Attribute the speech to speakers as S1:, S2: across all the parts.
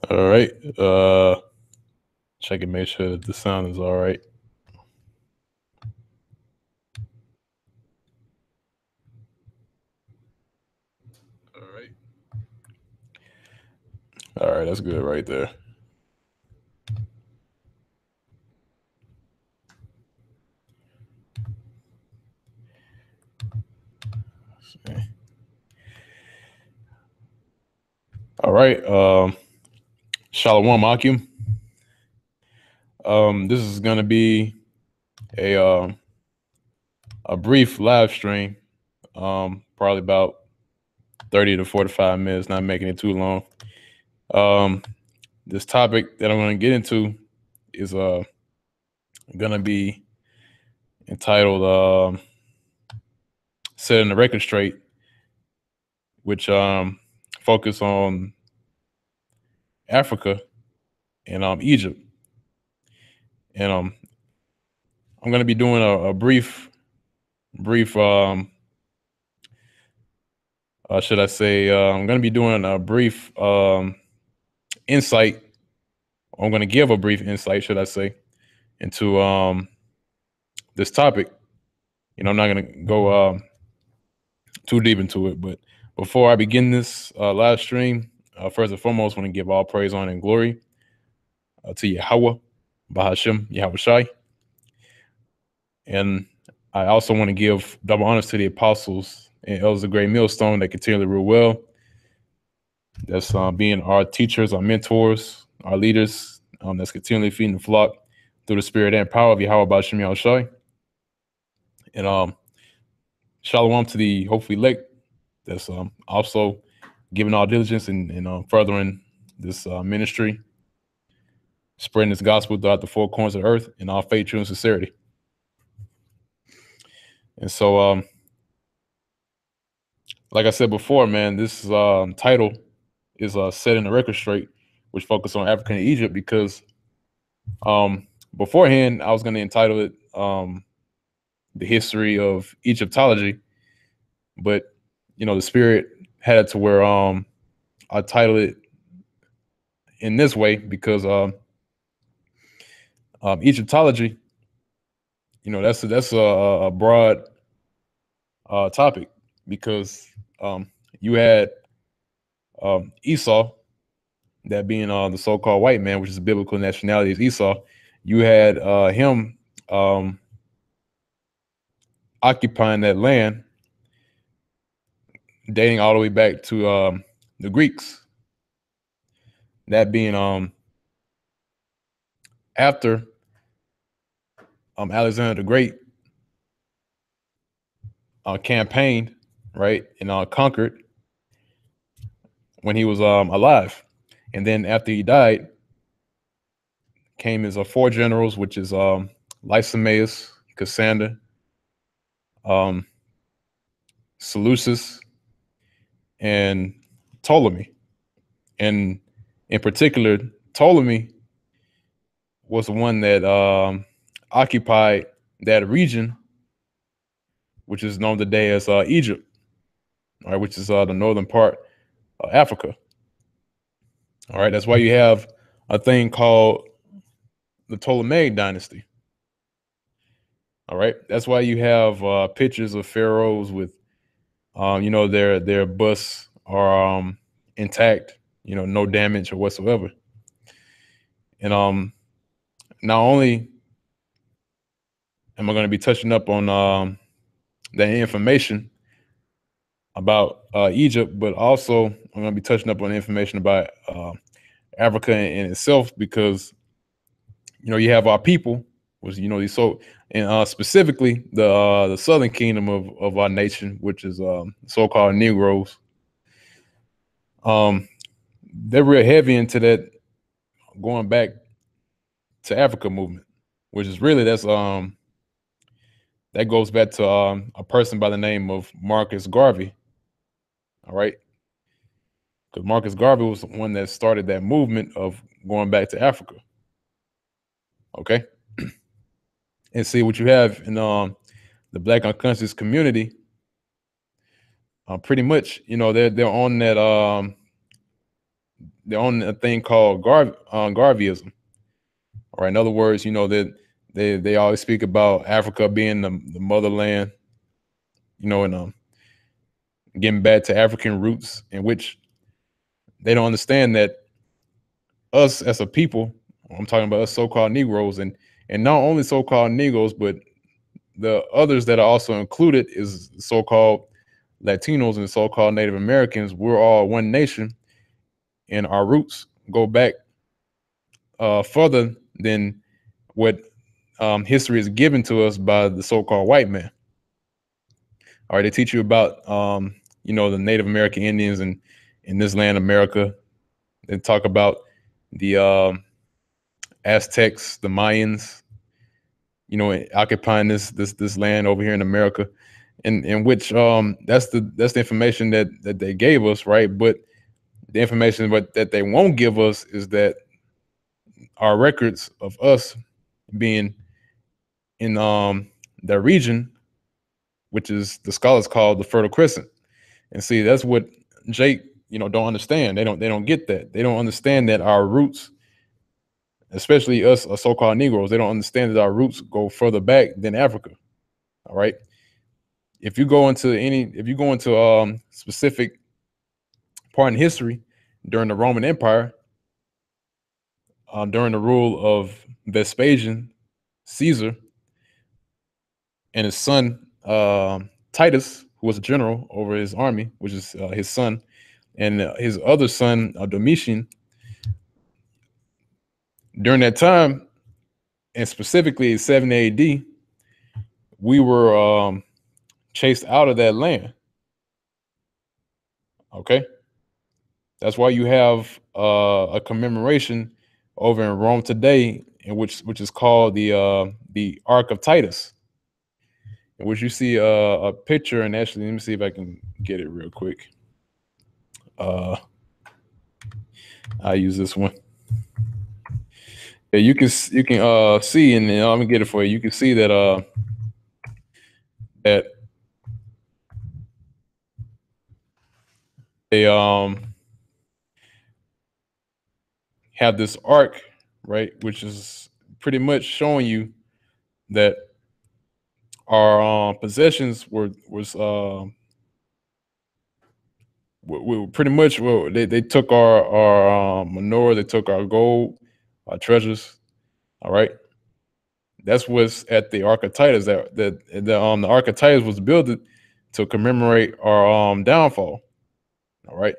S1: All right. Check and make sure that the sound is all right. All right. All right, that's good right there. All right. Shalom Akim. This is gonna be a um a brief live stream. Probably about 30 to 45 minutes, not making it too long. Um, this topic that I'm gonna get into is gonna be entitled Setting the Record Straight, which focus on Africa and Egypt. And I'm going to be doing a brief, should I say, I'm going to be doing a brief insight. I'm going to give a brief insight, should I say, into this topic. I'm not going to go too deep into it, but before I begin this live stream, first and foremost, I want to give all praise, honor, and glory to Yahweh, Bahashem, Yahweh Shai. And I also want to give double honors to the apostles and elders of Great Millstone that continually rule well. That's being our teachers, our mentors, our leaders, that's continually feeding the flock through the spirit and power of Yahweh Bashem Yahushai. And shalom to the hopefully elect that's also giving all diligence and furthering this ministry, spreading this gospel throughout the four corners of the earth in all faith, truth, and sincerity. And so, like I said before, man, this title is Setting the Record Straight, which focus on Africa and Egypt, because beforehand I was going to entitle it The History of Egyptology, but the spirit had it to where I titled it in this way because Egyptology, that's a broad topic, because you had Esau, that being the so-called white man, which is the biblical nationality is Esau. You had him occupying that land, dating all the way back to the Greeks. That being after Alexander the Great campaigned, right, and conquered when he was alive. And then after he died, came his four generals, which is Lysimaeus, Cassander, Seleucus, and Ptolemy. And in particular, Ptolemy was the one that occupied that region, which is known today as Egypt, right, which is the northern part of Africa. All right, that's why you have a thing called the Ptolemaic dynasty. All right, that's why you have pictures of pharaohs with, their busts are intact, no damage or whatsoever. And not only am I going to be touching up on that information about Egypt, but also I'm going to be touching up on information about Africa in itself, because you have our people, which these and specifically the southern kingdom of our nation, which is so-called Negroes. They're real heavy into that going back to Africa movement, which is really that goes back to a person by the name of Marcus Garvey. All right, because Marcus Garvey was the one that started that movement of going back to Africa. Okay, and see what you have in the Black unconscious community. Pretty much, they're on they're on a thing called Garveyism. All right. In other words, that they always speak about Africa being the motherland, and getting back to African roots, in which they don't understand that us as a people, I'm talking about us so-called Negroes, and not only so-called Negroes, but the others that are also included is so-called Latinos and so-called Native Americans. We're all one nation, and our roots go back further than what history is given to us by the so-called white man. All right, they teach you about the Native American Indians and in this land, America. They talk about the Aztecs, the Mayans, occupying this land over here in America, in which that's the information that they gave us, right? But the information that they won't give us is that our records of us being in the region, which is the scholars call the Fertile Crescent. And see, that's what Jake, don't understand. They don't get that. They don't understand that our roots, especially us so-called Negroes, they don't understand that our roots go further back than Africa. All right. If you go into specific part in history during the Roman Empire, during the rule of Vespasian, Caesar, and his son Titus, who was a general over his army, which is his son, and his other son Domitian. During that time, and specifically 70 AD, we were chased out of that land. Okay, that's why you have a commemoration over in Rome today, in which is called the Ark of Titus, in which you see a picture. And actually, let me see if I can get it real quick. I use this one. Yeah, you can see, and I'm gonna get it for you. You can see that that they have this ark, right, which is pretty much showing you that our possessions we pretty much, well, they took our manure, they took our gold, our treasures. All right, that's what's at the Ark of Titus. The Ark of Titus was built to commemorate our downfall. All right,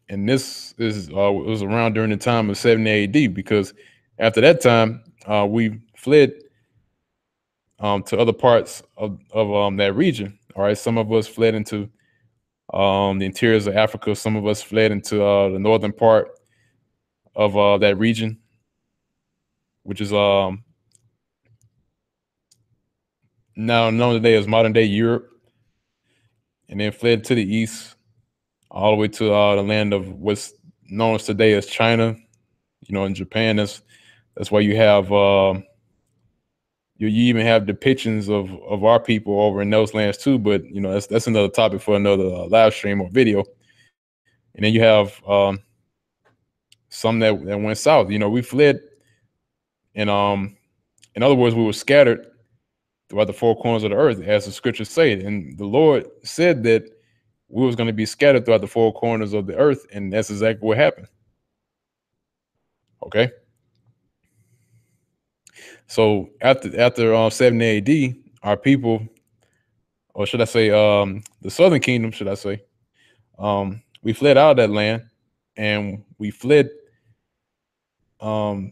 S1: and this is was around during the time of 70 A.D. because after that time we fled to other parts of that region. All right, some of us fled into the interiors of Africa. Some of us fled into the northern part of that region, which is now known today as modern day Europe, and then fled to the east, all the way to the land of what's known as today as China. In Japan, that's why you have you even have depictions of our people over in those lands too. But that's another topic for another live stream or video. And then you have some that went south. We fled, and in other words, we were scattered throughout the four corners of the earth, as the scriptures say. And the Lord said that we was going to be scattered throughout the four corners of the earth, and that's exactly what happened. Okay. So after 70 AD, our people, or should I say, the Southern Kingdom, should I say, we fled out of that land, and we fled. Some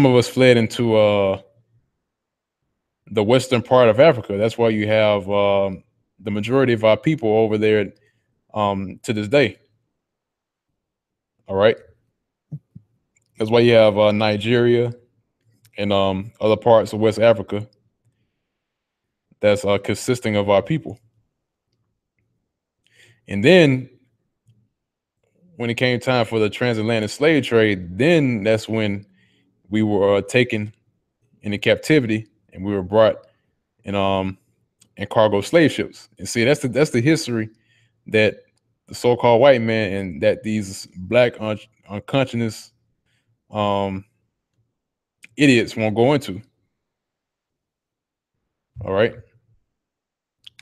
S1: of us fled into the western part of Africa. That's why you have the majority of our people over there to this day. All right. That's why you have Nigeria and other parts of West Africa that's consisting of our people. And then when it came time for the transatlantic slave trade, then that's when we were taken into captivity, and we were brought in cargo slave ships. And see, that's the history that the so-called white man, and that these black unconscious idiots won't go into. All right.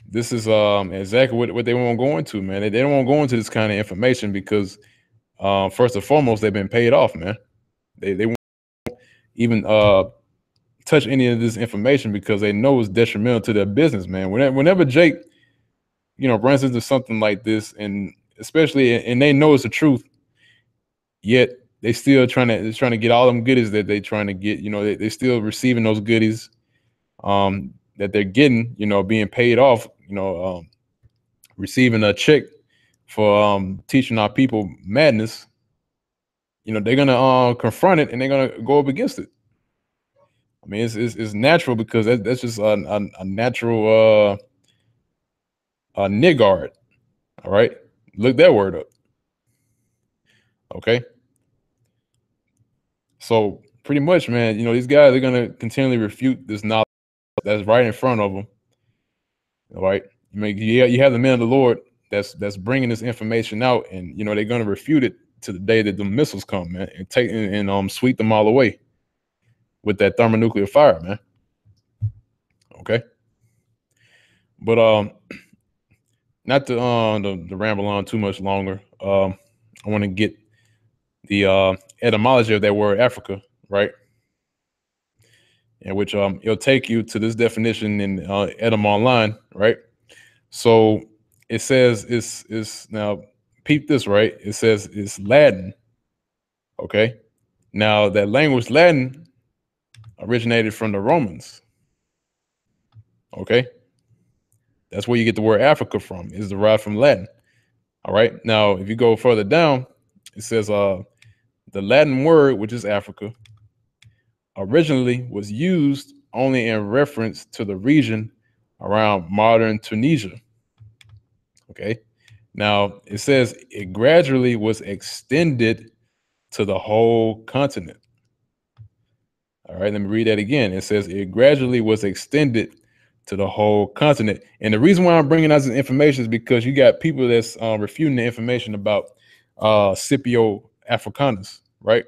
S1: This is exactly what they won't go into, man. They don't want to go into this kind of information because first and foremost, they've been paid off, man. They won't even touch any of this information because they know it's detrimental to their business, man. Whenever Jake, runs into something like this, and especially, and they know it's the truth, yet they still trying to get all them goodies that they trying to get. They still receiving those goodies that they're getting, being paid off, receiving a check for teaching our people madness. They're gonna confront it and they're gonna go up against it. I mean, it's natural because that's just a natural niggard. All right, look that word up. Okay, so pretty much, man, these guys are gonna continually refute this knowledge that's right in front of them. All right, you have the men of the Lord that's bringing this information out, and they're gonna refute it to the day that the missiles come, man, and take and sweep them all away with that thermonuclear fire, man. Okay, but not to ramble on too much longer. I want to get the etymology of that word Africa, right? And which it'll take you to this definition in Edom Online, right? So it says it's now peep this, right? It says it's Latin. Okay. Now that language Latin originated from the Romans. Okay. That's where you get the word Africa from, is derived from Latin. All right. Now, if you go further down, it says the Latin word, which is Africa, originally was used only in reference to the region around modern Tunisia. Okay. Now, it says it gradually was extended to the whole continent. All right, let me read that again. It says it gradually was extended to the whole continent. And the reason why I'm bringing out this information is because you got people that's refuting the information about Scipio Africanus, right?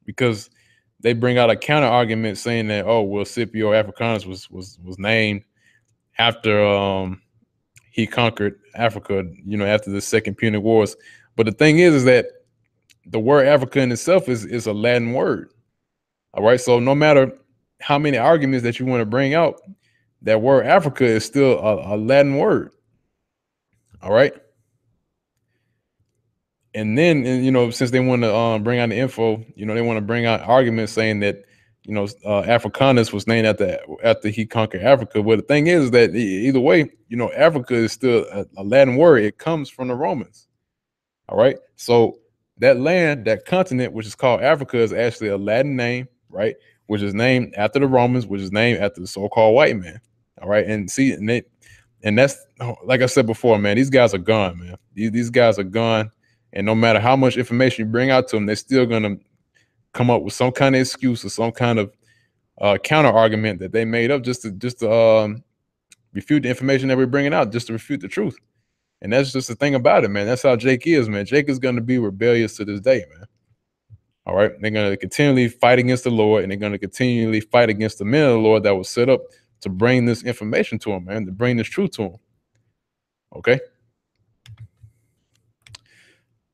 S1: Because they bring out a counter argument saying that, oh, well, Scipio Africanus was named after he conquered Africa, after the Second Punic Wars. But the thing is that the word Africa in itself is a Latin word. All right. So no matter how many arguments that you want to bring out, that word Africa is still a Latin word. All right. And then, since they want to bring out the info, they want to bring out arguments saying that, Africanus was named after he conquered Africa. But the thing is that either way, Africa is still a Latin word. It comes from the Romans. All right. So that land, that continent, which is called Africa, is actually a Latin name, right? Which is named after the Romans, which is named after the so-called white man. All right. And see, and that's, like I said before, man, these guys are gone, man. These guys are gone. And no matter how much information you bring out to them, they're still going to come up with some kind of excuse or some kind of counter argument that they made up just to refute the information that we're bringing out, just to refute the truth. And that's just the thing about it, man. That's how Jake is, man. Jake is going to be rebellious to this day, man. All right. They're going to continually fight against the Lord, and they're going to continually fight against the men of the Lord that was set up to bring this information to him, man, to bring this truth to him. Okay.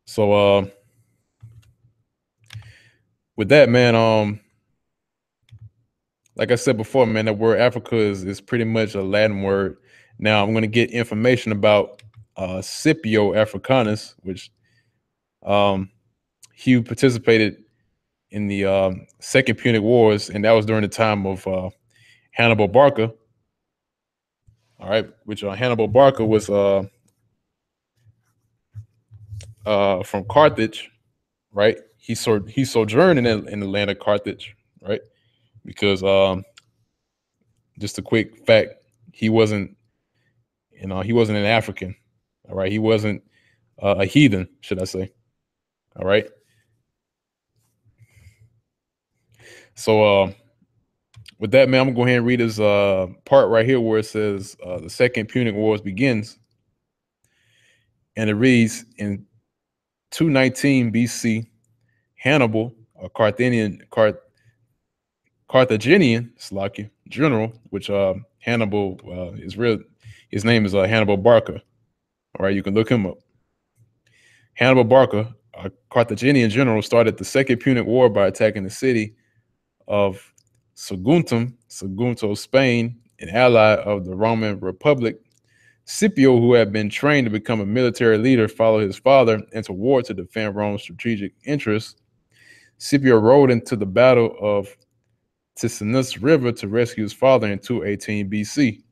S1: So with that, man, like I said before, man, that word Africa is pretty much a Latin word. Now I'm going to get information about Scipio Africanus, which he participated in the Second Punic Wars, and that was during the time of Hannibal Barca. All right, which Hannibal Barca was from Carthage, right? He sojourned in the land of Carthage, right? Because just a quick fact, he wasn't an African. All right, he wasn't a heathen, should I say? All right. So with that, man, I'm gonna go ahead and read this part right here where it says the Second Punic Wars begins. And it reads, in 219 BC, Hannibal, a Carthaginian general, which Hannibal is real. His name is Hannibal Barca. All right, you can look him up. Hannibal Barca, a Carthaginian general, started the Second Punic War by attacking the city of Sagunto, Spain, an ally of the Roman Republic. Scipio, who had been trained to become a military leader, followed his father into war to defend Rome's strategic interests. Scipio rode into the Battle of Ticinus River to rescue his father in 218 BC.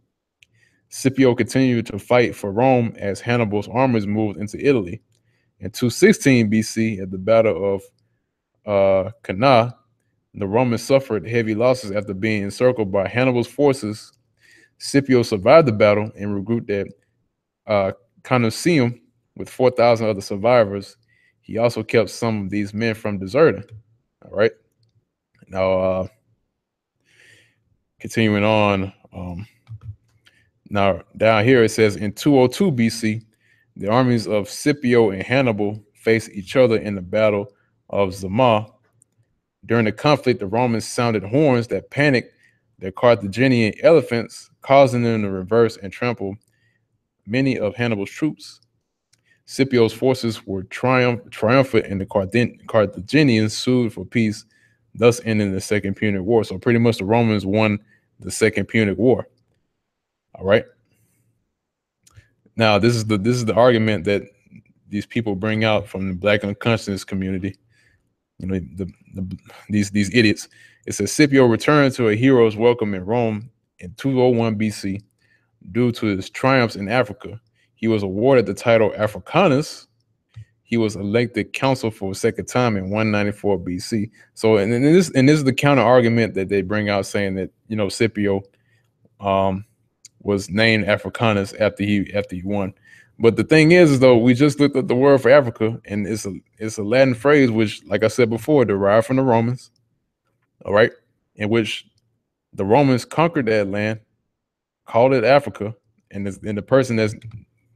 S1: Scipio continued to fight for Rome as Hannibal's armies moved into Italy. In 216 BC, at the Battle of Cannae, the Romans suffered heavy losses after being encircled by Hannibal's forces. Scipio survived the battle and regrouped at Canusium with 4,000 other survivors. He also kept some of these men from deserting. All right. Now, continuing on. Now, down here it says in 202 BC, the armies of Scipio and Hannibal faced each other in the Battle of Zama. During the conflict, the Romans sounded horns that panicked the Carthaginian elephants, causing them to reverse and trample many of Hannibal's troops. Scipio's forces were triumphant, and the Carthaginians sued for peace, thus ending the Second Punic War. So pretty much the Romans won the Second Punic War. All right. Now this is the argument that these people bring out from the Black unconscious community. You know, these idiots. It says Scipio returned to a hero's welcome in Rome in 201 BC. Due to his triumphs in Africa, he was awarded the title Africanus. He was elected consul for a second time in 194 BC. So, and this is the counter argument that they bring out, saying that, you know, Scipio was named Africanus after he won. But the thing is though, we just looked at the word for Africa, and it's a Latin phrase which, like I said before, derived from the Romans. All right, in which the Romans conquered that land, called it Africa, and the person that's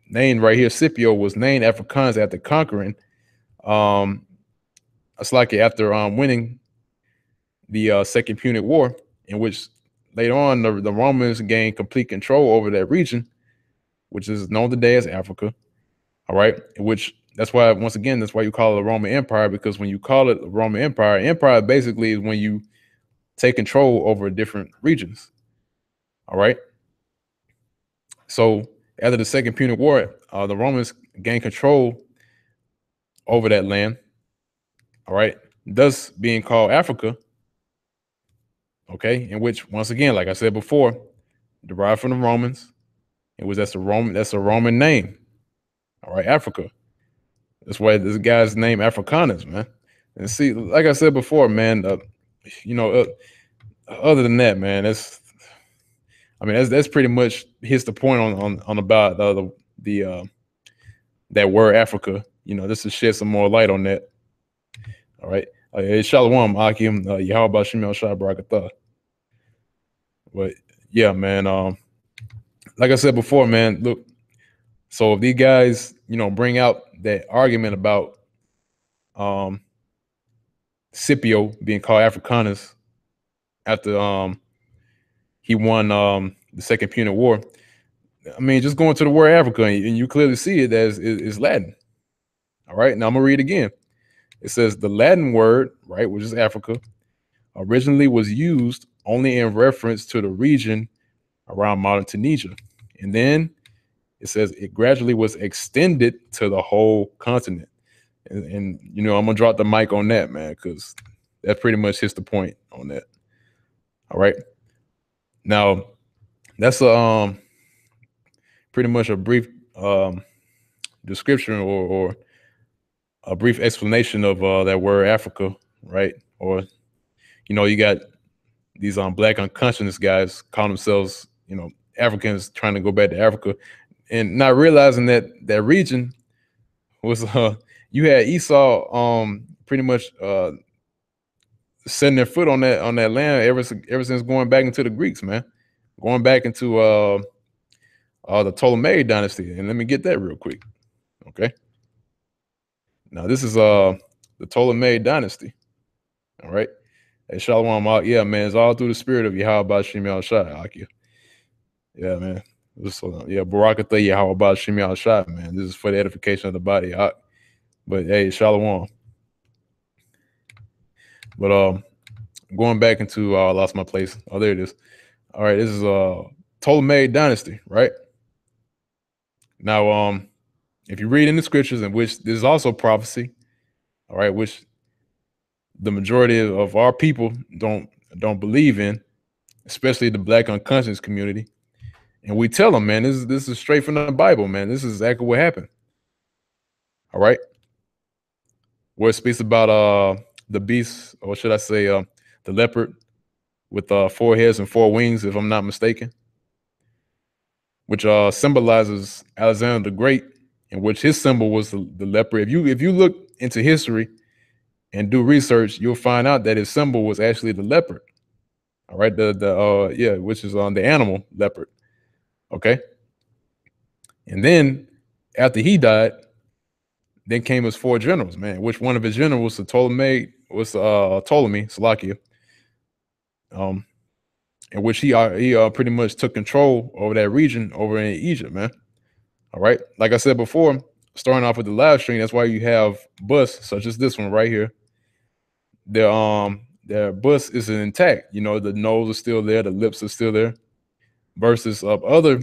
S1: named right here, Scipio, was named Africanus after conquering. It's like after winning the Second Punic War, in which later on the Romans gained complete control over that region, which is known today as Africa. All right, which that's why, once again, that's why you call it the Roman Empire, because when you call it the Roman Empire basically is when you take control over different regions. All right. So after the Second Punic War, the Romans gained control over that land. All right, thus being called Africa. Okay, in which, once again, like I said before, derived from the Romans. That's a Roman name. All right, Africa. That's why this guy's name Africanus, man. And see, like I said before, man, you know, other than that, man, that's pretty much hits the point on about that word Africa. You know, just to shed some more light on that. All right. Shalom, Akim, Yahweh Shemel Shah Barakatah. But yeah, man, like I said before, man, look, so if these guys, you know, bring out that argument about Scipio being called Africanus after he won the Second Punic War, I mean, just going to the word Africa, and you clearly see it as is Latin. All right, now I'm gonna read again. It says the Latin word, right, which is Africa, originally was used only in reference to the region around modern Tunisia. And then it says it gradually was extended to the whole continent. And you know, I'm gonna drop the mic on that, man, because that pretty much hits the point on that. All right. Now, that's pretty much a brief description or a brief explanation of that word Africa, right? Or, you know, you got these Black unconscious guys call themselves, you know, Africans trying to go back to Africa, and not realizing that that region was you had Esau pretty much setting their foot on that land ever since going back into the Greeks, man, going back into the Ptolemaic dynasty. And let me get that real quick. Okay. Now this is the Ptolemaic dynasty. All right. Hey, Shalom, yeah, man, it's all through the spirit of Yahweh Shem Shai, Akia. Yeah, man. Yeah, Barakatha Yahweh Shem Shai, man. This is for the edification of the body. But hey, Shalom. But going back into I lost my place. Oh, there it is. All right, this is Ptolemaic dynasty, right? Now, if you read in the scriptures, in which this is also prophecy, all right, which the majority of our people don't believe in, especially the Black unconscious community, and we tell them, man, this is straight from the Bible, man. This is exactly what happened. All right, where it speaks about the beast, or should I say, the leopard with 4 heads and 4 wings, if I'm not mistaken, which symbolizes Alexander the Great, in which his symbol was the leopard. If you look into history and do research, you'll find out that his symbol was actually the leopard. All right, which is on the animal leopard. Okay, and then after he died, then came his 4 generals, man. Which one of his generals, Ptolemy Salakia, in which he pretty much took control over that region over in Egypt, man. All right, like I said before, starting off with the live stream, that's why you have busts such as this one right here. Their bust is intact. You know, the nose is still there, the lips are still there, versus of other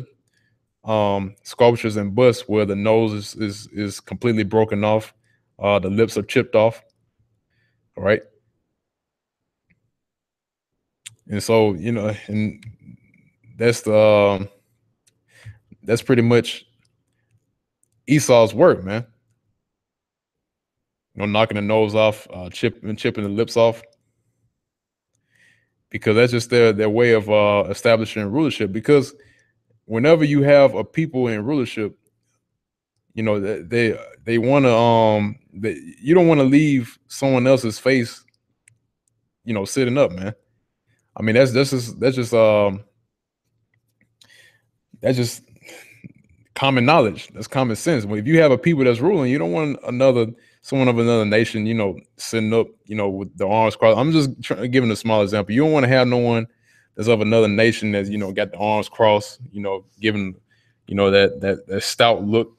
S1: sculptures and busts where the nose is completely broken off, the lips are chipped off. All right. And so, you know, and that's pretty much Esau's work, man. You know, knocking the nose off, chipping the lips off, because that's just their way of establishing rulership. Because whenever you have a people in rulership, you know, they want to you don't want to leave someone else's face, you know, sitting up, man. I mean, that's just common knowledge. That's common sense. If you have a people that's ruling, you don't want someone of another nation, you know, sitting up, you know, with the arms crossed. I'm just giving a small example. You don't want to have no one that's of another nation that's, you know, got the arms crossed, you know, giving, you know, that stout look.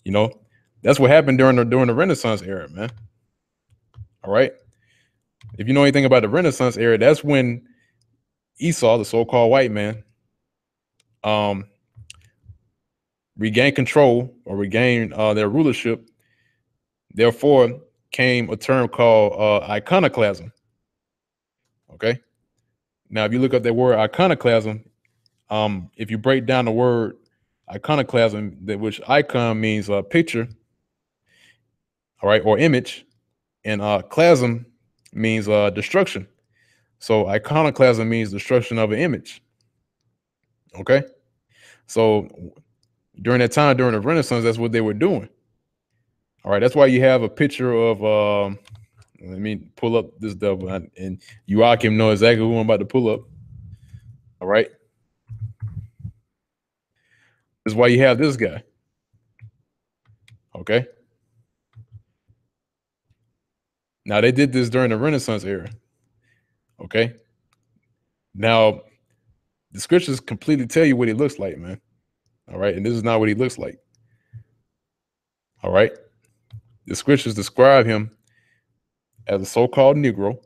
S1: You know, that's what happened during the Renaissance era, man. All right. If you know anything about the Renaissance era, that's when Esau, the so-called white man, regained control or regained their rulership. Therefore came a term called iconoclasm. Okay. Now, if you look up that word iconoclasm, if you break down the word iconoclasm, which icon means a picture, all right, or image, and clasm means destruction. So iconoclasm means destruction of an image. Okay. So during that time, during the Renaissance, that's what they were doing. All right. That's why you have a picture of, let me pull up this double, and Joachim know exactly who I'm about to pull up. All right. That's why you have this guy. Okay. Now, they did this during the Renaissance era. Okay. Now, the scriptures completely tell you what he looks like, man. All right. And this is not what he looks like. All right. The scriptures describe him as a so-called Negro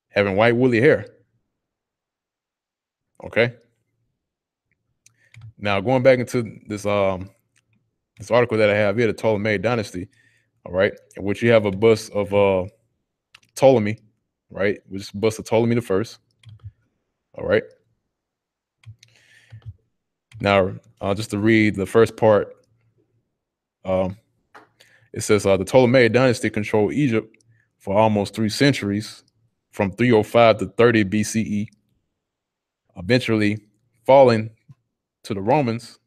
S1: having white woolly hair. Okay. Now, going back into this article that I have here, the Ptolemaic dynasty, all right, in which you have a bust of Ptolemy, right, which is bust of Ptolemy the First. All right. Now, just to read the first part, it says the Ptolemaic dynasty controlled Egypt for almost 3 centuries, from 305 to 30 BCE, eventually falling to the Romans.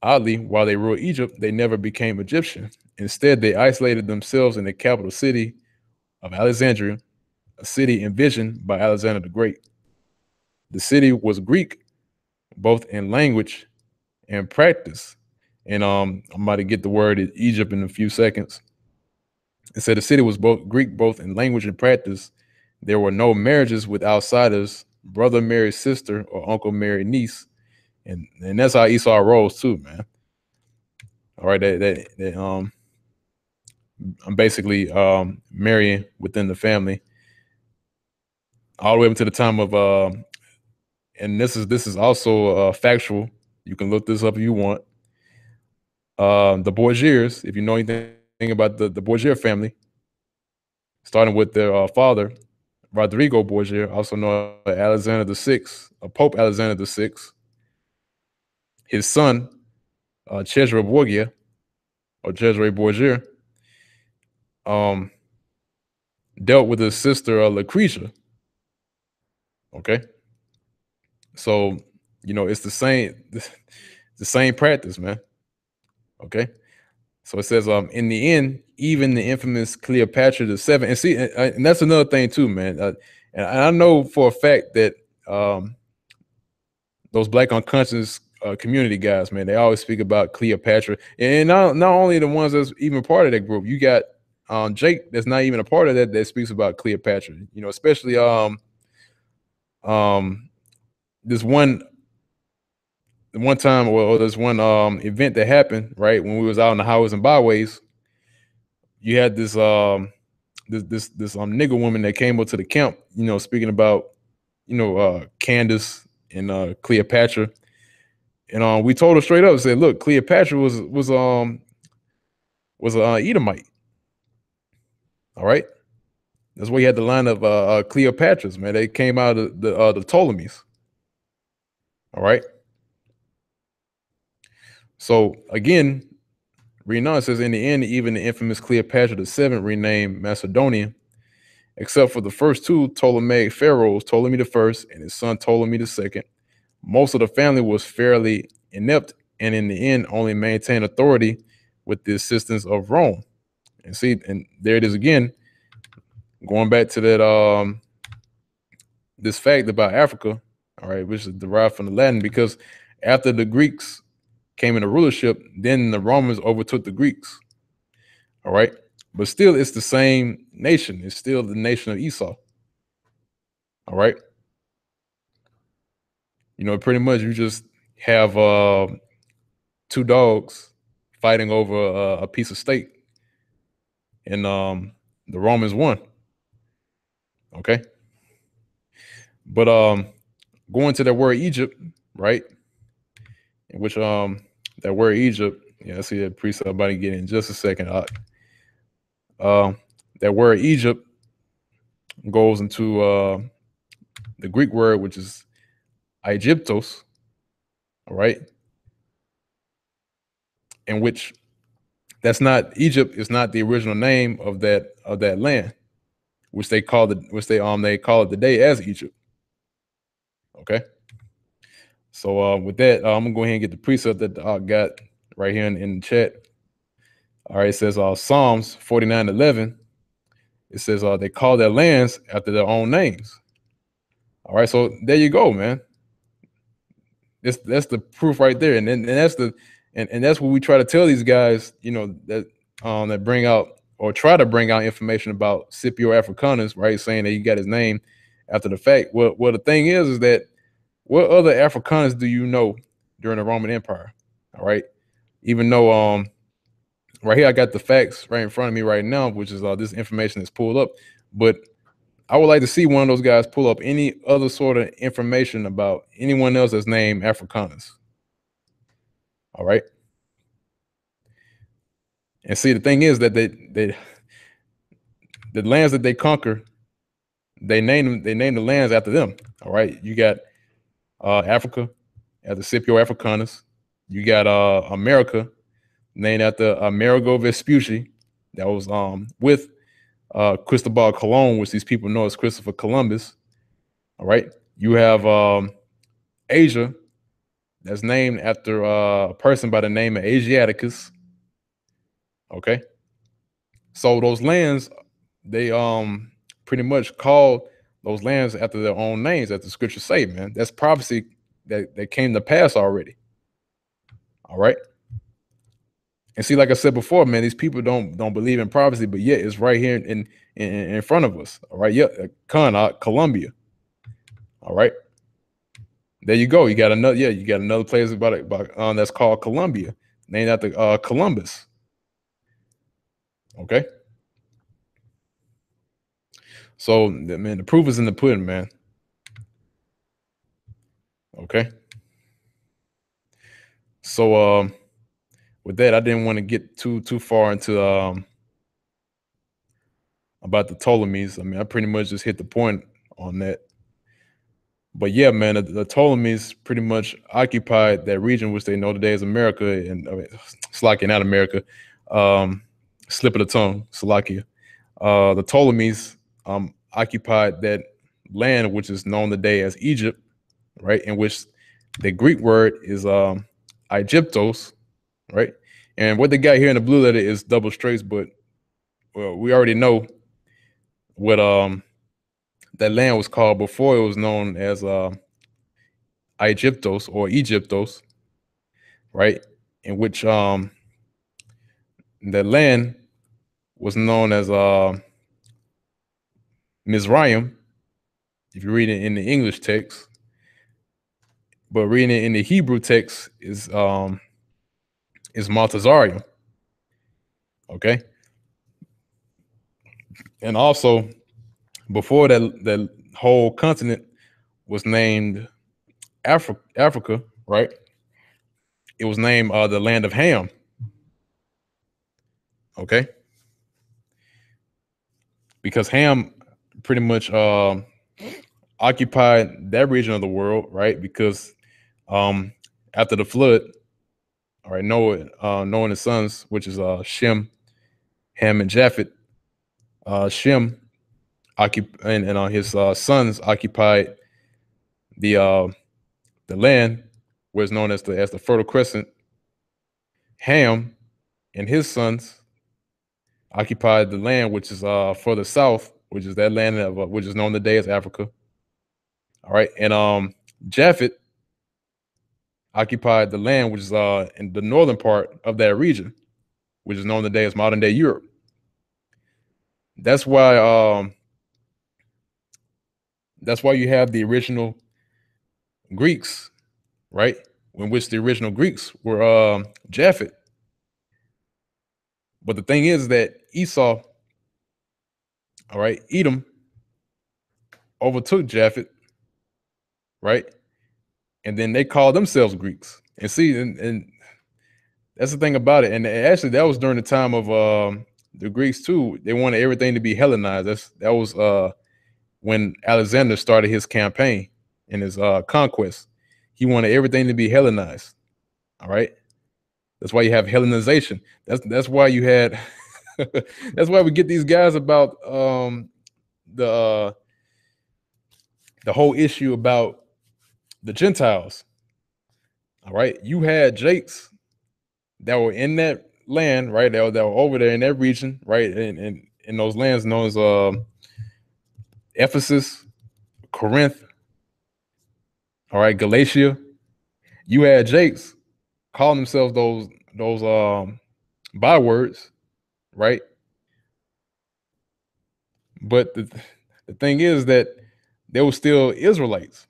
S1: Oddly, while they ruled Egypt, they never became Egyptian. Instead, they isolated themselves in the capital city of Alexandria, a city envisioned by Alexander the Great. The city was Greek, both in language and practice, And I'm about to get the word Egypt in a few seconds. It said the city was both Greek, both in language and practice. There were no marriages with outsiders. Brother married sister or uncle married niece, and that's how Esau rolls too, man. All right, I'm basically marrying within the family, all the way up to the time of and this is also factual. You can look this up if you want. The Borgiers, if you know anything about the Borgier family, starting with their father, Rodrigo Borgia, also known as Alexander the Sixth, Pope Alexander the Sixth. His son, Cesare Borgia, or Cesare Borgia, dealt with his sister, Lucretia. Okay, so it's the same practice, man. Okay, so it says, in the end, even the infamous Cleopatra the Seventh, and see, and that's another thing too, man. And I know for a fact that those Black unconscious community guys, man, they always speak about Cleopatra, and not only the ones that's even part of that group. You got Jake, that's not even a part of that speaks about Cleopatra. Especially this one time, or this one event that happened right when we was out in the highways and byways. You had this this nigger woman that came up to the camp, speaking about Candace and Cleopatra. And we told her straight up, said, look, Cleopatra was an Edomite. All right. That's where you had the line of Cleopatras, man. They came out of the Ptolemies. All right. So again, Renan says, in the end, even the infamous Cleopatra the Seventh renamed Macedonian, except for the first two Ptolemaic pharaohs, Ptolemy the First and his son Ptolemy the Second. Most of the family was fairly inept, and in the end, only maintained authority with the assistance of Rome. And see, and there it is again, going back to that this fact about Africa, all right, which is derived from the Latin, because after the Greeks came into rulership, then the Romans overtook the Greeks. All right, but still, it's the same nation. It's still the nation of Esau. All right, pretty much you just have two dogs fighting over a piece of steak, and the Romans won. Okay, but going to that word Egypt, right? In which that word Egypt, yeah, I see that precept about to get in just a second. That word Egypt goes into the Greek word, which is Aegyptos, all right, in which that's not Egypt is not the original name of that land, which they call they call it today as Egypt. Okay, so with that, I'm gonna go ahead and get the precept that I got right here in the chat. All right, it says Psalms 49:11. It says they call their lands after their own names. All right, so there you go, man. That's the proof right there, and that's what we try to tell these guys, that bring out or try to bring out information about Scipio Africanus, right? Saying that he got his name after the fact. Well, the thing is that what other Africanus do you know during the Roman Empire? All right, even though right here I got the facts right in front of me right now, which is this information that's pulled up, but I would like to see one of those guys pull up any other sort of information about anyone else that's named Africanus. All right. And see, the thing is that the lands that they conquer, they name the lands after them. All right. You got Africa after Scipio Africanus. You got America named after Amerigo Vespucci. That was with Cristobal Colon, which these people know as Christopher Columbus. All right. You have Asia, that's named after a person by the name of Asiaticus. Okay. So those lands, they pretty much call those lands after their own names, as the scriptures say, man. That's prophecy that came to pass already. All right. And see, like I said before, man, these people don't believe in prophecy, but yet it's right here in front of us. All right, yeah, Colombia. All right, there you go. You got another, yeah, you got another place about that's called Colombia, named after Columbus. Okay, so man, the proof is in the pudding, man. Okay, so with that, I didn't want to get too far into about the Ptolemies. I mean, I pretty much just hit the point on that. But yeah, man, the Ptolemies pretty much occupied that region, which they know today as America, and I mean, Slovakia, not America. Slip of the tongue, Slovakia. The Ptolemies occupied that land, which is known today as Egypt, right? In which the Greek word is Aegyptos, right? And what they got here in the blue letter is double straights, but well, we already know what that land was called before it was known as Aegyptos or Egyptos, right? In which the land was known as Mizraim, if you read it in the English text, but reading it in the Hebrew text is Maltazarium. Okay. And also before that whole continent was named Africa, right? It was named the land of Ham. Okay. Because Ham pretty much occupied that region of the world, right? Because after the flood, all right, Noah and his sons, which is Shem, Ham, and Japheth. Shem and his sons occupied the land, was known as the Fertile Crescent. Ham and his sons occupied the land which is further south, which is that land which is known today as Africa. All right, and Japheth occupied the land which is in the northern part of that region, which is known today as modern day Europe. That's why you have the original Greeks, right? In which the original Greeks were Japheth. But the thing is that Esau, all right, Edom overtook Japheth, right? And then they called themselves Greeks. And see, and that's the thing about it. And actually, that was during the time of the Greeks too. They wanted everything to be Hellenized. That was when Alexander started his campaign and his conquest. He wanted everything to be Hellenized. All right. That's why you have Hellenization. That's why you had. That's why we get these guys about the whole issue about the Gentiles. All right, you had Jakes that were in that land, right? That were over there in that region, right? And in those lands known as Ephesus, Corinth, all right, Galatia. You had Jakes calling themselves those bywords, right? But the thing is that they were still Israelites,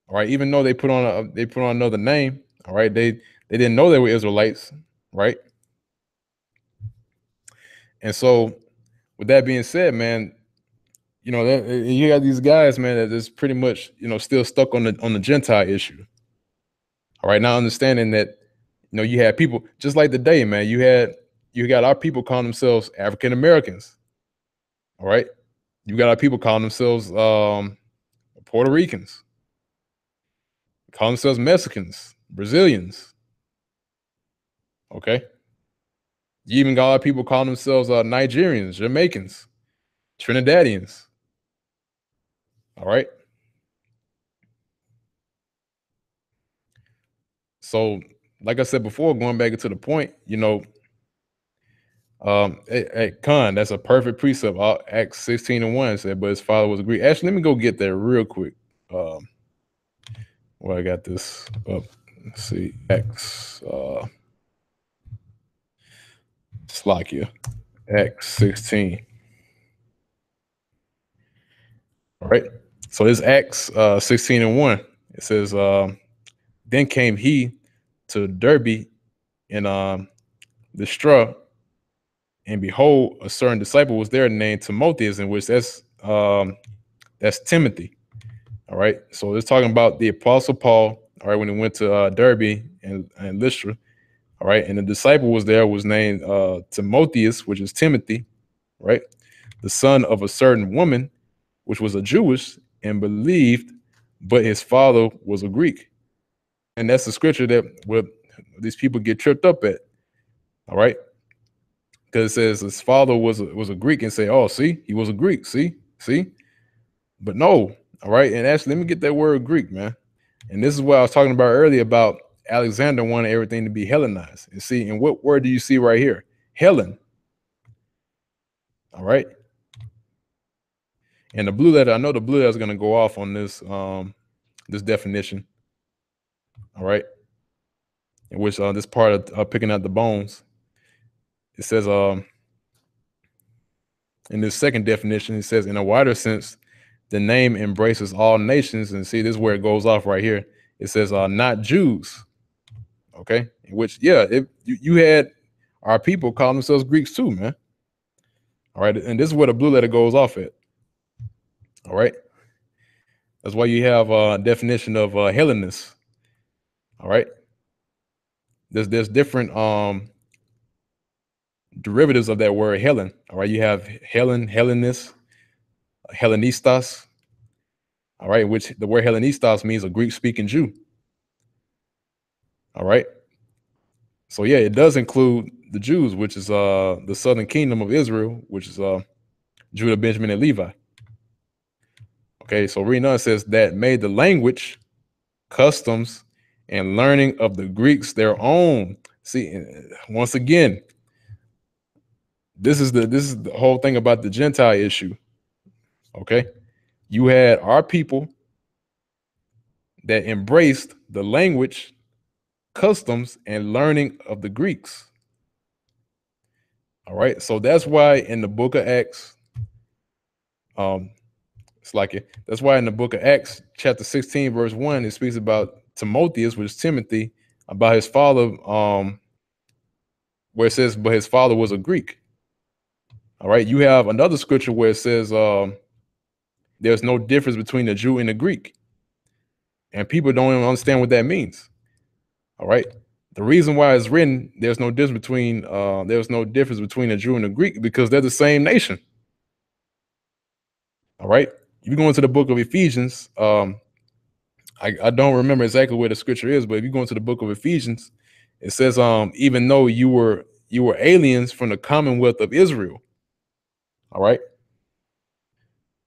S1: all right. Even though they put on another name, all right. They didn't know they were Israelites, right? And so, with that being said, man, you know you got these guys, man, that is pretty much still stuck on the Gentile issue. All right, now understanding that you had people just like today, man. You got our people calling themselves African Americans. All right, you got our people calling themselves Puerto Ricans, calling themselves Mexicans, Brazilians. Okay, you even got our people calling themselves Nigerians, Jamaicans, Trinidadians. All right. So, like I said before, going back into the point, hey, Khan, that's a perfect precept. Acts 16:1 said, but his father was Greek. Actually, let me go get there real quick. Well, I got this up. Let's see. Acts. Slakia. Acts 16. All right. So this Acts 16 and 1. It says, then came he to Derbe and Lystra, and behold, a certain disciple was there named Timotheus, in which that's Timothy. All right. So it's talking about the Apostle Paul, all right, when he went to Derbe and Lystra. All right. And the disciple was named Timotheus, which is Timothy, right? The son of a certain woman, which was a Jewish and believed, but his father was a Greek. And that's the scripture that what these people get tripped up at. All right. Because it says his father was a Greek and say, oh, see, he was a Greek. See. But no. All right. And actually, let me get that word Greek, man. And this is what I was talking about earlier about Alexander wanting everything to be Hellenized. And see, and what word do you see right here? Helen. All right. And the blue letter, I know the blue letter is going to go off on this this definition. All right. In which this part of picking out the bones. It says in this second definition, it says in a wider sense, the name embraces all nations. And see, this is where it goes off right here. It says not Jews. Okay. In which, yeah, you had our people call themselves Greeks too, man. All right. And this is where the blue letter goes off at. All right. That's why you have a definition of Hellenist. All right. There's different derivatives of that word Helen. All right. You have Helen, Hellenist, Hellenistas. All right. Which the word Hellenistas means a Greek speaking Jew. All right. So yeah, it does include the Jews, which is the southern kingdom of Israel, which is Judah, Benjamin, and Levi. Okay, so reading on, it says that made the language, customs, and learning of the Greeks their own. See, once again, this is the whole thing about the Gentile issue. Okay, you had our people that embraced the language, customs, and learning of the Greeks. All right, so that's why in the book of Acts, it's like it. That's why in the book of Acts, chapter 16, verse 1, it speaks about Timotheus, which is Timothy, about his father, where it says, but his father was a Greek. All right, you have another scripture where it says there's no difference between the Jew and the Greek. And people don't even understand what that means. All right. The reason why it's written, there's no difference between a Jew and a Greek, because they're the same nation. All right. If you go into the book of Ephesians, I don't remember exactly where the scripture is, but if you go into the book of Ephesians, it says, even though you were aliens from the commonwealth of Israel. All right.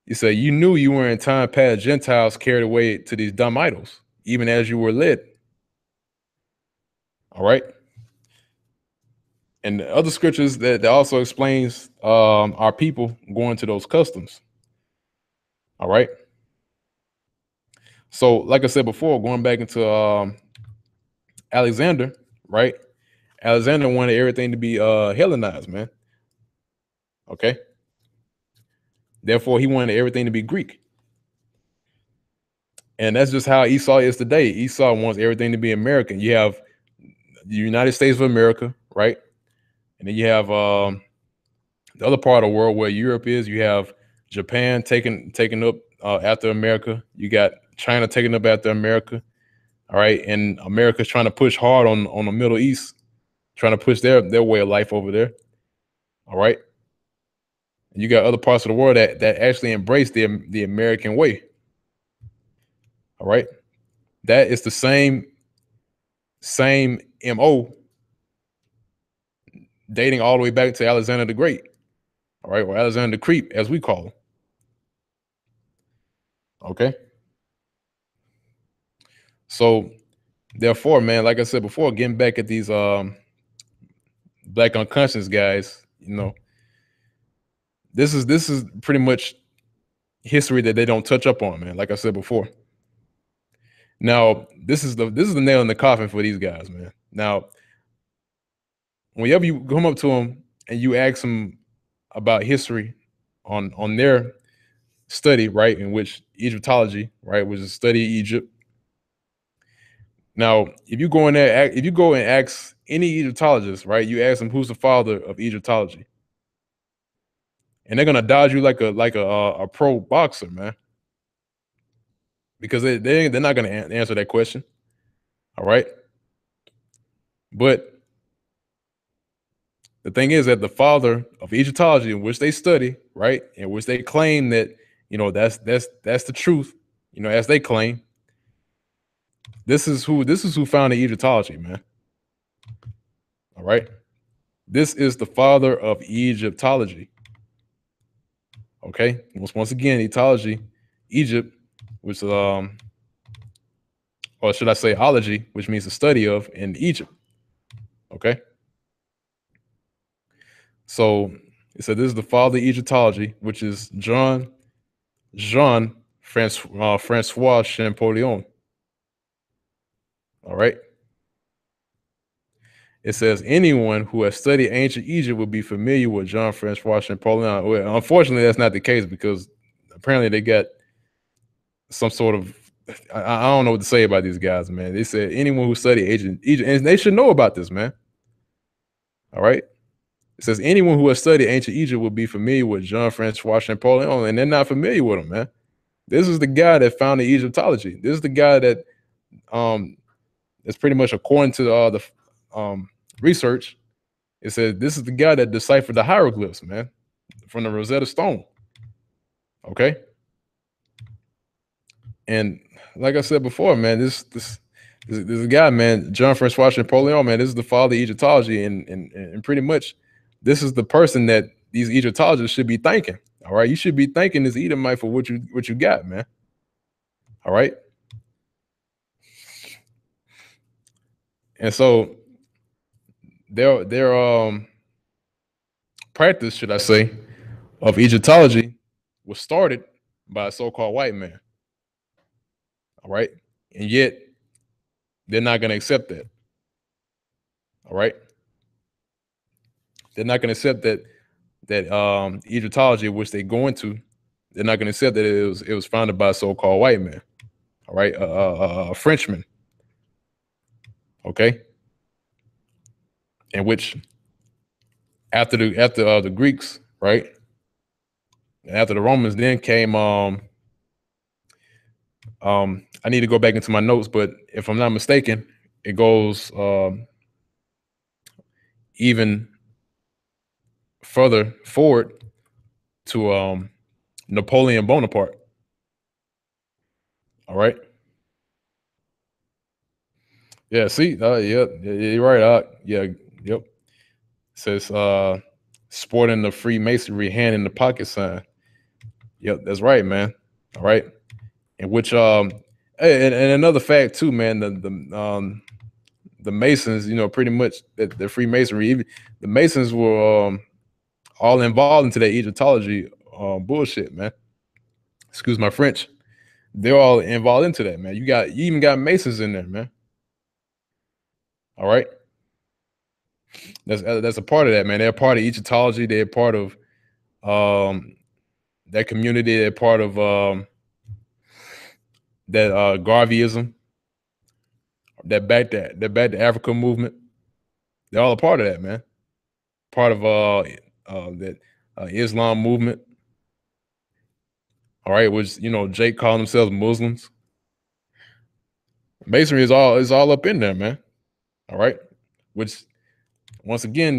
S1: You say you knew you were in time past Gentiles carried away to these dumb idols, even as you were led. All right. And the other scriptures that also explains our people going to those customs. All right. So, like I said before, going back into Alexander, right? Alexander wanted everything to be Hellenized, man. Okay. Therefore, he wanted everything to be Greek. And that's just how Esau is today. Esau wants everything to be American. You have the United States of America, right? And then you have the other part of the world where Europe is. You have Japan taking up after America. You got China taking up after America. All right. And America's trying to push hard on the Middle East, trying to push their way of life over there. All right. And you got other parts of the world that actually embrace the American way. All right. That is the same MO dating all the way back to Alexander the Great. All right. Or Alexander the Creep, as we call him. Okay. So therefore, man, like I said before, getting back at these black unconscious guys, you know, this is pretty much history that they don't touch up on, man. Like I said before. Now, this is the nail in the coffin for these guys, man. Now, whenever you come up to them and you ask them about history on their study, right, in which Egyptology, right, which is study of Egypt. Now, if you go in there, if you go and ask any Egyptologist, right, you ask them who's the father of Egyptology, and they're gonna dodge you like a pro boxer, man, because they're not gonna answer that question. All right, but the thing is that the father of Egyptology, in which they study, right, in which they claim that that's the truth, as they claim, this is who founded Egyptology, man. All right, this is the father of Egyptology. Okay, once again, Egyptology, Egypt, which or should I say ology, which means the study of in Egypt. Okay, so it said this is the father of Egyptology, which is Jean Francois Champollion. All right. It says anyone who has studied ancient Egypt will be familiar with Jean Francois Champollion. Well, unfortunately, that's not the case because apparently they got some sort of I don't know what to say about these guys, man. They said anyone who studied ancient Egypt, and they should know about this, man. All right. It says anyone who has studied ancient Egypt will be familiar with Jean Francois Champollion, and they're not familiar with him, man. This is the guy that founded Egyptology. This is the guy that it's pretty much according to the research. It says this is the guy that deciphered the hieroglyphs, man, from the Rosetta Stone. Okay, and like I said before, man, this guy, man, Jean Francois Champollion, man, this is the father of Egyptology, and pretty much this is the person that these Egyptologists should be thanking. All right, you should be thanking this Edomite for what you got, man. All right. And so their practice, should I say, of Egyptology was started by a so-called white man. All right. And yet they're not going to accept that. All right. They're not going to accept that Egyptology, which they go into, they're not going to accept that it was founded by a so-called white man. All right. A Frenchman. Okay. In which after the Greeks, right? After the Romans, then came I need to go back into my notes, but if I'm not mistaken, it goes even further forward to Napoleon Bonaparte. All right. Yeah. See. Yeah. You're right. Yeah. Yep. It says sporting the Freemasonry hand in the pocket sign. Yep. That's right, man. All right. In which and another fact too, man. The Masons, pretty much the Freemasonry, even the Masons were all involved into that Egyptology bullshit, man. Excuse my French. They're all involved into that, man. You even got Masons in there, man. All right. That's a part of that, man. They're part of Egyptology. They're part of that community. They're part of that Garveyism, that back to Africa movement. They're all a part of that, man. Part of that Islam movement. All right, which Jake calling themselves Muslims. Masonry is all up in there, man. All right, which once again,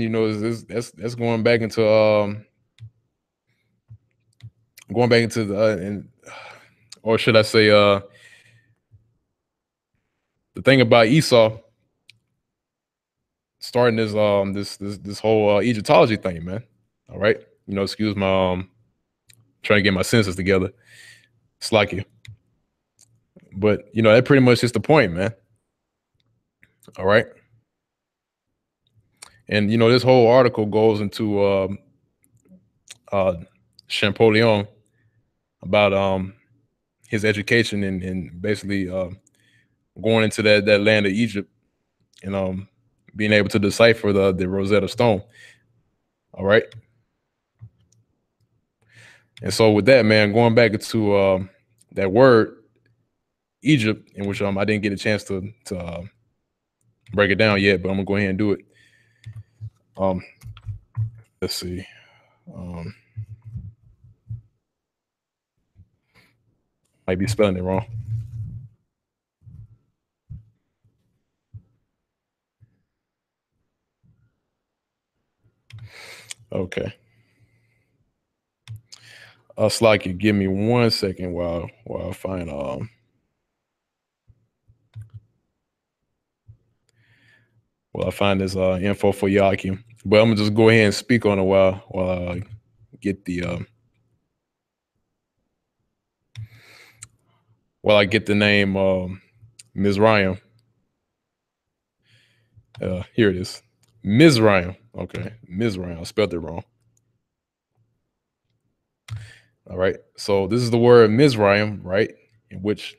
S1: that's going back into the or should I say the thing about Esau starting this whole Egyptology thing, man. All right, excuse my trying to get my senses together. It's like you, but that pretty much is the point, man. All right, and this whole article goes into Champollion about his education and basically going into that land of Egypt and being able to decipher the Rosetta Stone. All right. And so with that, man, going back into that word Egypt, in which I didn't get a chance to break it down yet, but I'm gonna go ahead and do it. Let's see. Might be spelling it wrong. Okay. Slack, you give me 1 second while I find this info for Yaki. But I'm gonna just go ahead and speak on it while I get the name Mizraim. Here it is. Mizraim. Okay, Mizraim. I spelled it wrong. All right. So this is the word Mizraim, right? In which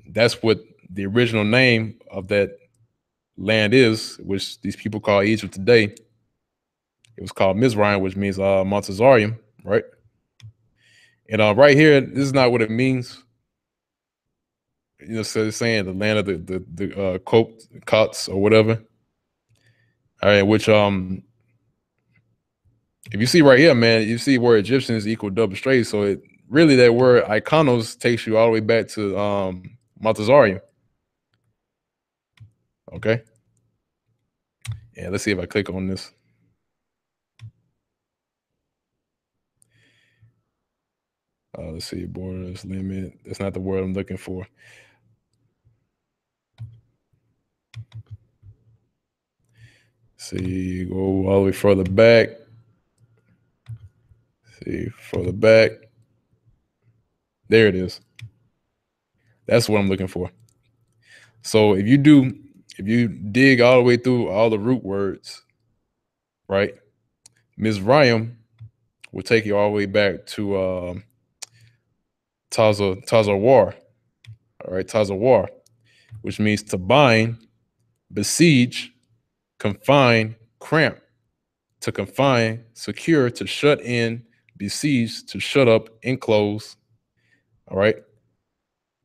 S1: that's what the original name of that land is, which these people call Egypt today. It was called Mizraim, which means Montezarium, right? And right here, this is not what it means. You know, so it's saying the land of the Copts or whatever. All right, which if you see right here, man, you see where Egyptians equal double straight. So it really, that word iconos takes you all the way back to Montezarium. Okay. Yeah, let's see if I click on this. Let's see, borders, limit. That's not the word I'm looking for. See, go all the way further back. See, further back. There it is. That's what I'm looking for. So if you dig all the way through all the root words, right? Mizraim will take you all the way back to Tazawar. All right, Tazawar, which means to bind, besiege, confine, cramp, to confine, secure, to shut in, besiege, to shut up, enclose. All right.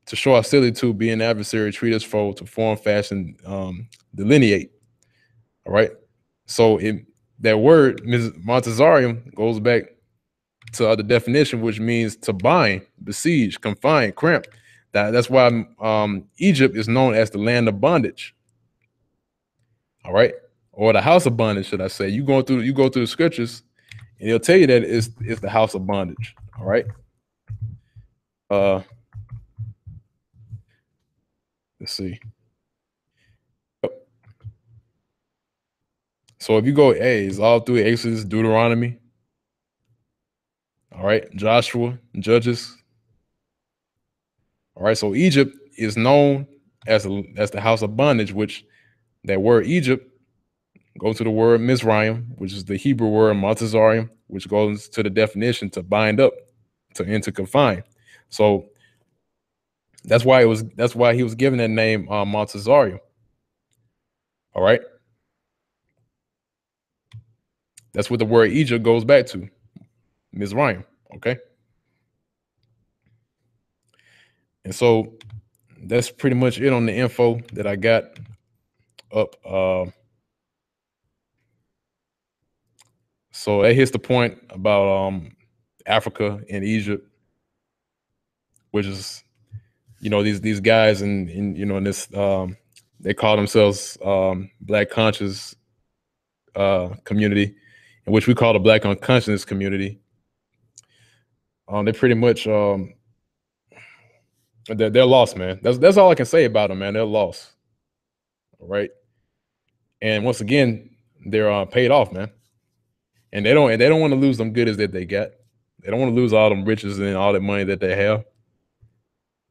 S1: To show hostility to, be an adversary, treat as foe, to form, fashion, delineate. All right. So that word, Montezarium, goes back to the definition, which means to bind, besiege, confine, cramp. That's why Egypt is known as the land of bondage. All right. Or the house of bondage, should I say. You go through the scriptures, and it'll tell you that it's the house of bondage. All right. Let's see. So if you go, it's all through Exodus, Deuteronomy. All right, Joshua, Judges. All right, so Egypt is known as the house of bondage, which that word Egypt goes to the word Mizraim, which is the Hebrew word Montezarium, which goes to the definition to bind up, to confine. So that's why he was given that name Montezarium. All right. That's what the word Egypt goes back to, Mizraim. Okay. And so that's pretty much it on the info that I got up. So that hits the point about Africa and Egypt, which is, these guys in this they call themselves Black Conscious community, in which we call the Black Unconscious community. They pretty much they're lost, man. That's all I can say about them, man. They're lost. All right. And once again, they're paid off, man. And they don't want to lose them goodies that they got. They don't want to lose all them riches and all that money that they have.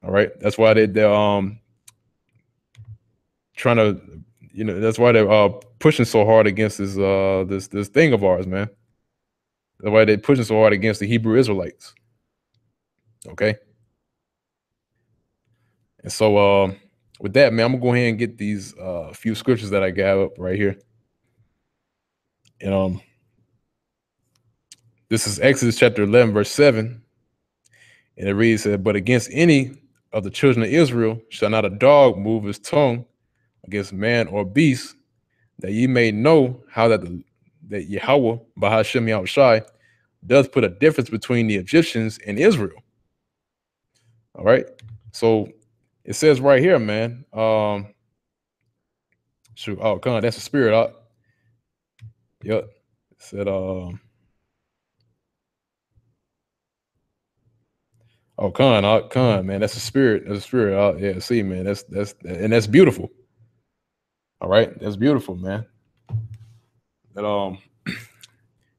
S1: All right. That's why they're trying to, that's why they're pushing so hard against this thing of ours, man. That's why they're pushing so hard against the Hebrew Israelites. Okay. And so with that, man, I'm gonna go ahead and get these few scriptures that I got up right here. And This is Exodus chapter 11, verse 7. And it reads, but against any of the children of Israel shall not a dog move his tongue against man or beast, that ye may know how that Yahweh, Bahashem Yahushai, does put a difference between the Egyptians and Israel. All right. So it says right here, man. Shoot, oh, come on, that's a spirit. Yep. It said, oh, Khan, man, that's a spirit. That's a spirit. Yeah, see, man, that's beautiful. All right, that's beautiful, man. That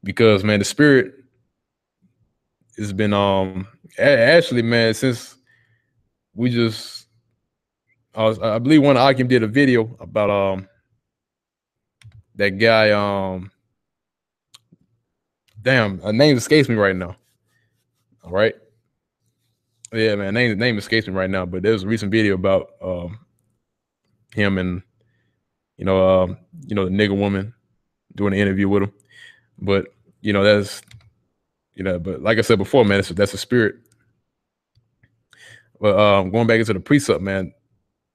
S1: because man, the spirit has been actually, man, since we just I believe one of Akim did a video about that guy damn, a name escapes me right now. All right. Yeah, man, name escapes me right now, but there's a recent video about him and the nigger woman doing an interview with him. But that's but like I said before, man, that's a spirit. But going back into the precept, man.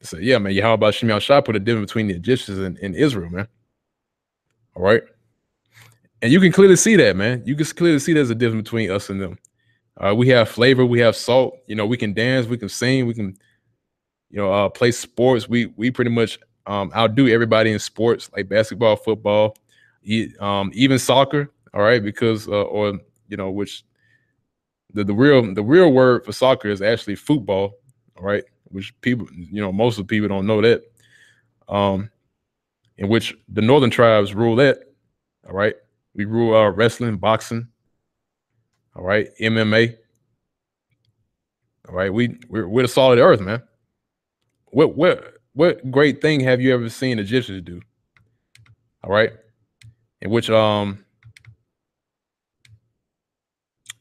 S1: So yeah, man, how about Shem Yahushai put a difference between the Egyptians and Israel, man. All right. And you can clearly see that, man. You can clearly see there's a difference between us and them. We have flavor, we have salt, we can dance, we can sing, we can, play sports. We pretty much outdo everybody in sports like basketball, football, even soccer. All right, because which the real word for soccer is actually football. All right, which people, most of the people don't know that. In which the northern tribes rule that. All right, we rule wrestling, boxing. All right, MMA. All right, we're the salt of the earth, man. What great thing have you ever seen Egyptians do? All right, in which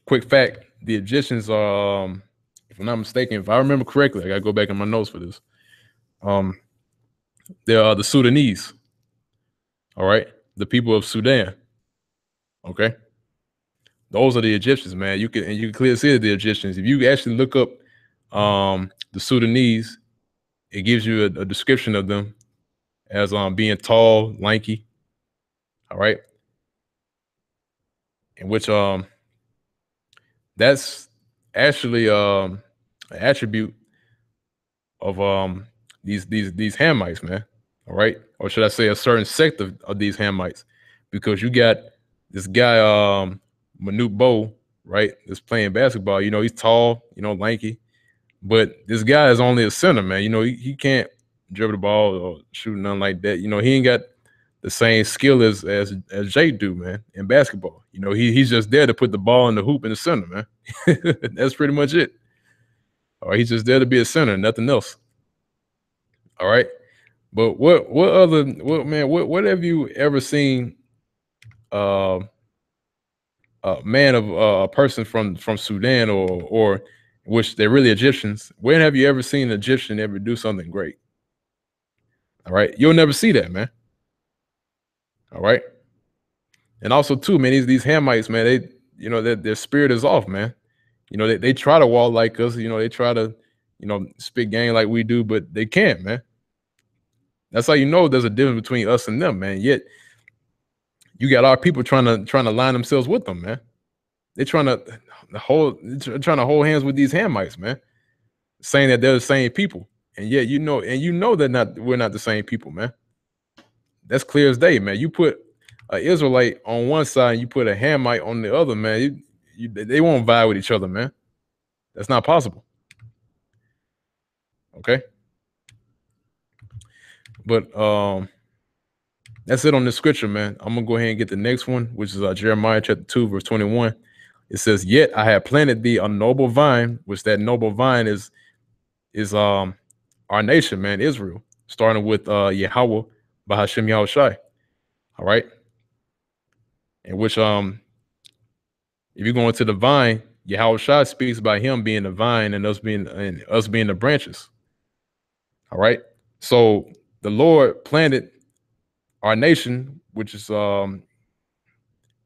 S1: quick fact, the Egyptians are, if I'm not mistaken, if I remember correctly, I gotta go back in my notes for this. They are the Sudanese. All right, the people of Sudan. Okay, those are the Egyptians, man. You can clearly see the Egyptians. If you actually look up the Sudanese, it gives you a description of them as being tall, lanky. All right, in which that's actually an attribute of these Hamites, man. All right, or should I say a certain sect of these Hamites, because you got this guy Manute Bo, right, that's playing basketball. He's tall, lanky, but this guy is only a center, man. He can't dribble the ball or shoot nothing like that. He ain't got the same skill as Jay do, man, in basketball. He's just there to put the ball in the hoop in the center, man. That's pretty much it. All right, he's just there to be a center, nothing else. All right, but what have you ever seen? A man of a person from Sudan or which they're really Egyptians. When have you ever seen an Egyptian ever do something great? All right, you'll never see that, man. All right, and also too, man, these Hamites, man, they their spirit is off, man. They try to walk like us, they try to spit game like we do, but they can't, man. That's how there's a difference between us and them, man. Yet you got our people trying to line themselves with them, man. They're trying to hold hands with these Hamites, man, saying that they're the same people, and yet we're not the same people, man. That's clear as day, man. You put an Israelite on one side and you put a Hamite on the other, man. They won't vie with each other, man. That's not possible. Okay, but that's it on the scripture, man. I'm gonna go ahead and get the next one, which is Jeremiah chapter 2, verse 21. It says, "Yet I have planted thee a noble vine," which that noble vine is our nation, man, Israel, starting with Yahweh, Bahashem Yahushai. All right, in which if you go into the vine, Yahushai speaks about him being the vine and us being the branches. All right, so the Lord planted our nation, which is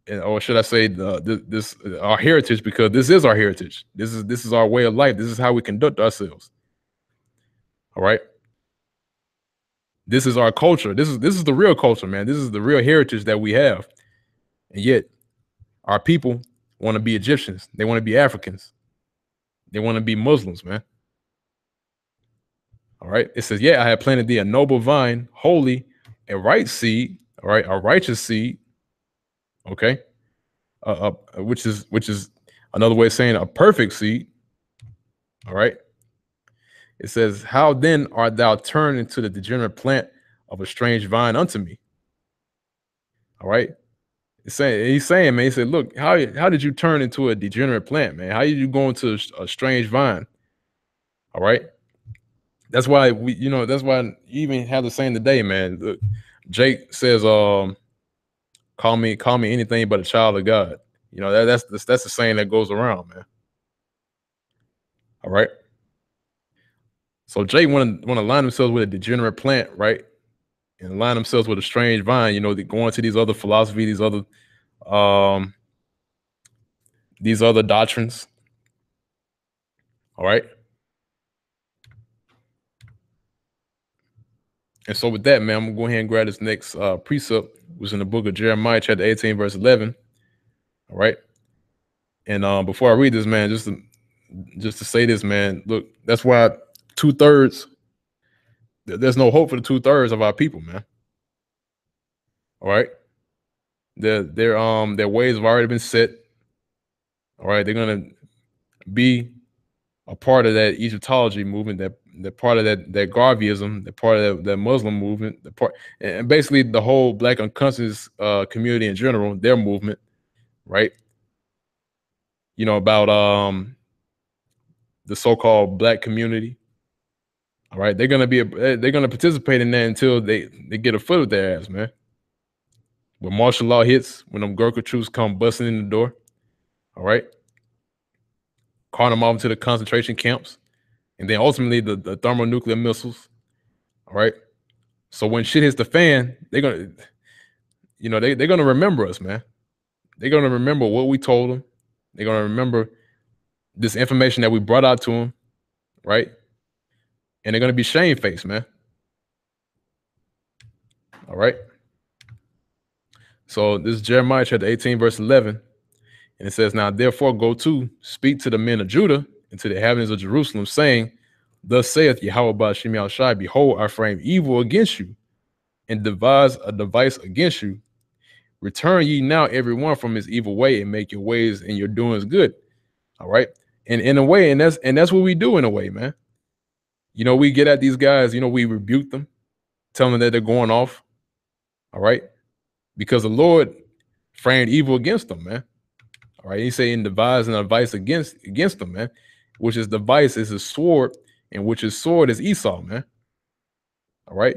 S1: or should I say, this our heritage, because this is our heritage. This is our way of life. This is how we conduct ourselves. All right. This is our culture. This is the real culture, man. This is the real heritage that we have. And yet, our people want to be Egyptians. They want to be Africans. They want to be Muslims, man. All right. It says, "Yeah, I have planted thee a noble vine, holy, a right seed. All right, a righteous seed. Okay, which is another way of saying a perfect seed. All right. It says, "How then art thou turned into the degenerate plant of a strange vine unto me?" All right. He's saying, man, he said, "Look, how did you turn into a degenerate plant, man? How did you go into a strange vine?" All right. That's why that's why you even have the saying today, man. Look, Jake says, call me anything but a child of God. That's the saying that goes around, man. All right. So Jake want to align themselves with a degenerate plant, right? And align themselves with a strange vine, going to these other philosophy, um these other doctrines. All right. And so with that, man, I'm gonna go ahead and grab this next precept, which is in the book of Jeremiah, chapter 18, verse 11. All right. And before I read this, man, just to say this, man, look, that's why 2/3, there's no hope for the 2/3 of our people, man. All right. Their ways have already been set. All right. They're gonna be a part of that Egyptology movement, that part of that Garveyism, that part of that Muslim movement, and basically the whole Black unconscious community in general, their movement, right? About the so-called Black community. All right, they're gonna participate in that until they get a foot of their ass, man. When martial law hits, when them Gurkha troops come busting in the door, all right, cart them off to the concentration camps, and then ultimately the thermonuclear missiles. All right. So when shit hits the fan, they're gonna remember us, man. They're gonna remember what we told them. They're gonna remember this information that we brought out to them, right? And they're gonna be shamefaced, man. All right. So this is Jeremiah chapter 18, verse 11. And it says, "Now therefore go to speak to the men of Judah and to the inhabitants of Jerusalem, saying, Thus saith Yahweh Ba'ashem Yahushai, behold, I frame evil against you and devise a device against you. Return ye now every one from his evil way and make your ways and your doings good." All right. And in a way, and that's what we do in a way, man. We get at these guys, we rebuke them, tell them that they're going off. All right. Because the Lord framed evil against them, man. All right. He's saying devising a device against them, man. Which is device is a sword, and which is sword is Esau, man. All right.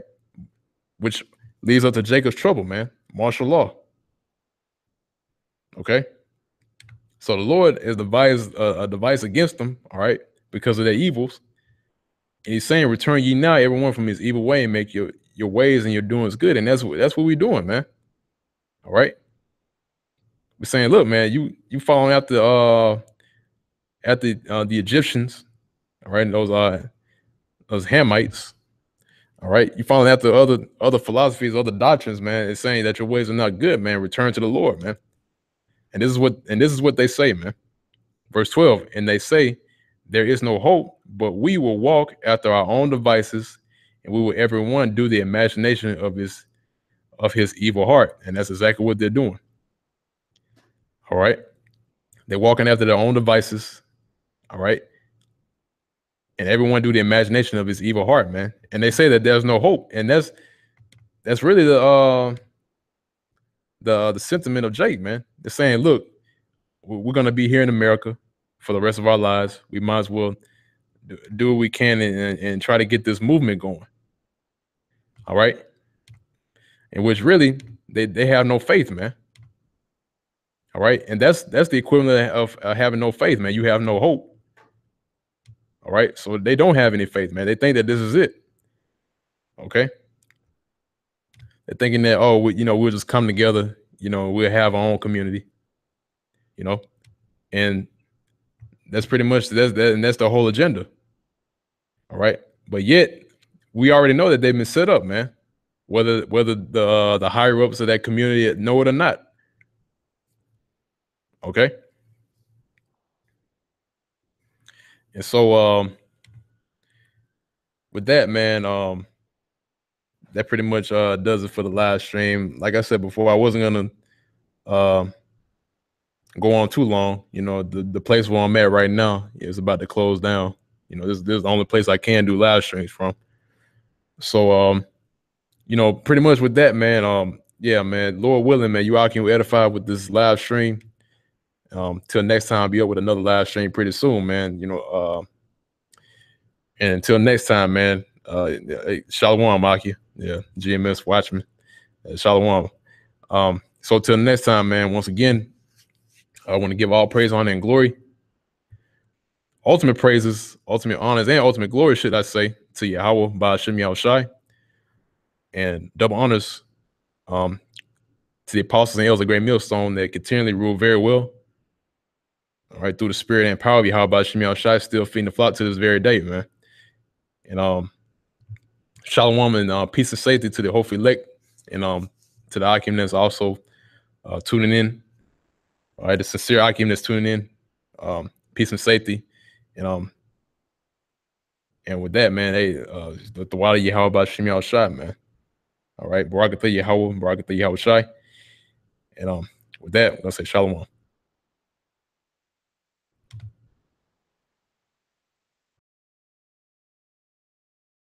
S1: Which leads up to Jacob's trouble, man. Martial law. Okay. So the Lord has devised a device against them, all right, because of their evils. And he's saying, "Return ye now, everyone from his evil way, and make your ways and your doings good." And that's what we're doing, man. All right. We're saying, look, man, you following after the Egyptians, all right, and those Hamites, all right. You following after other philosophies, other doctrines, man. It's saying that your ways are not good, man. Return to the Lord, man. And this is what they say, man. Verse 12, "And they say, there is no hope, but we will walk after our own devices, and we will every one do the imagination of his evil heart." And that's exactly what they're doing. All right. They're walking after their own devices. All right. And everyone do the imagination of his evil heart, man. And they say that there's no hope. And that's really the sentiment of Jake, man. They're saying, look, we're gonna be here in America for the rest of our lives. We might as well do what we can and try to get this movement going. All right. In which really they have no faith, man. All right. And that's the equivalent of having no faith, man. You have no hope. All right. So they don't have any faith, man. They think that this is it. Okay. They're thinking that, we'll just come together, we'll have our own community, and that's pretty much that's the whole agenda. All right. But yet we already know that they've been set up, man. Whether the higher ups of that community know it or not. Okay. And so with that, man, that pretty much does it for the live stream. Like I said before, I wasn't gonna go on too long. The place where I'm at right now is about to close down. This is the only place I can do live streams from. So pretty much with that, man, yeah, man, Lord willing, man, you all can edify with this live stream. Till next time, I'll be up with another live stream pretty soon, man. And until next time, man, hey, Shalom, Maki. Yeah, GMS Watchman. Shalom. So till next time, man, once again, I want to give all praise, honor, and glory. Ultimate praises, ultimate honors, and ultimate glory, should I say, to Yahweh by Hashem Yahushai. And double honors to the apostles and elders of Great Millstone that continually rule very well. All right, through the spirit and power of Yahweh by Hashem Yahushai, still feeding the flock to this very day, man. And shalom and peace and safety to the hopeful elect, and to the Akim that's also tuning in. All right, the sincere Akim that's tuning in. Peace and safety. And with that, man, hey, the Wadi Yahweh by Hashem Yahushai, man. All right, Barakatah Yahweh, Barakatah Yahushai. And with that, I'm gonna say shalom.